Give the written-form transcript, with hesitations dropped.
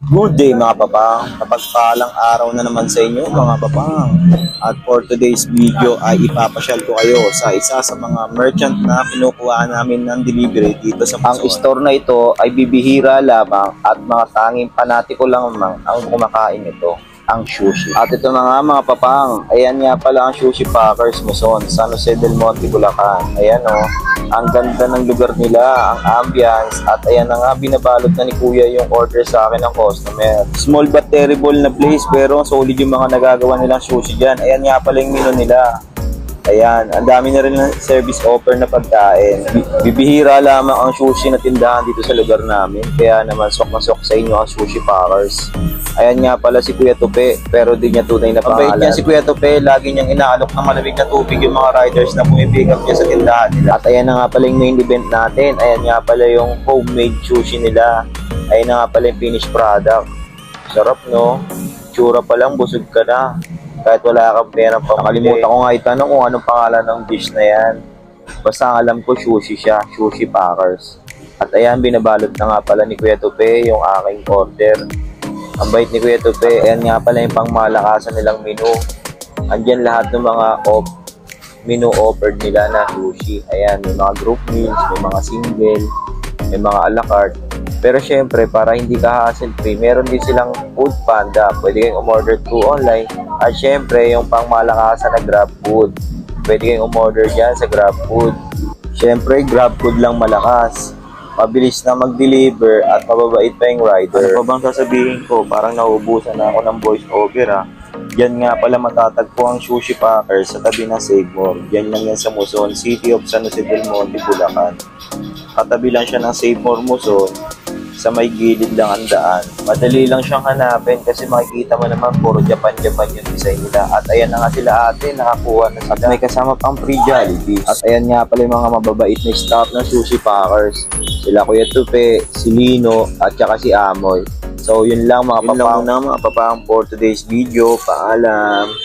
Good day mga papang, kapagpalang araw na naman sa inyo mga papang. At for today's video ay ipapasyal ko kayo sa isa sa mga merchant na kinukuha namin ng delivery dito sa Ang store na ito ay bibihira lamang at mga tanging panatiko lamang ang kumakain ito, ang sushi. At ito na nga mga papang, ayan nga pala ang Sushi Packers Muson, San Jose del Monte, Bulacan. Ayan o, ang ganda ng lugar nila, ang ambience, at ayan na nga binabalot na ni Kuya yung order sa akin ng customer. Small but terrible na place pero solid yung mga nagagawa nilang sushi dyan. Ayan nga pala yung menu nila. Ayan, ang dami na rin ng service offer na pagkain. Bibihira lamang ang sushi na tindahan dito sa lugar namin. Kaya naman sok na sok sa inyo ang Sushi Packers. Ayan nga pala si Kuya Tupe, pero di niya tunay na pangalan. Mabait niya si Kuya Tupe, lagi niyang inaalok ng malamig na tubig yung mga riders na pumipick up niya sa tindahan nila. At ayan na nga pala yung main event natin. Ayan nga pala yung homemade sushi nila. Ayan na nga pala yung finished product. Sarap no? Tsura pa lang, busog ka na. Kahit wala kang pera pa. Nakalimutan ko nga itanong kung anong pangalan ng dish na yan. Basta alam ko sushi siya, Sushi Packers. At ayan, binabalot na nga pala ni Kuya Tupe yung aking order. Ang bait ni Kuya Tupe, ayan nga pala yung pangmalakasan nilang menu. Andyan lahat ng mga menu offered nila na sushi. Ayan, may mga group meals, may mga single, may mga a la carte. Pero syempre, para hindi ka hassle-free, meron din silang Food Panda. Pwede kayong umorder through online. At syempre, yung pangmalakasan na Grab Food. Pwede kayong umorder dyan sa Grab Food. Syempre, Grab Food lang malakas. Mabilis na mag-deliver at mababait pa yung rider. Ano pa bang sasabihin ko? Parang nauubusan na ako ng voice over ha. Diyan nga pala matatagpo ang Sushi Packers sa tabi ng Save More. Diyan lang yan sa Muson, City of San Jose del Monte, Bulacan. Katabi lang siya ng Save More Muson. Sa may gilid lang ang daan. Madali lang siyang hanapin kasi makikita mo naman puro Japan yung design nila. At ayan na nga sila ate, nakakuha na sila. At may kasama pang free Jollibee. At ayan nga pala yung mga mababait na staff ng Sushi Packers. Sila Kuya Tupe, si Lino, at saka si Amoy. So yun lang mga papang for today's video. Paalam!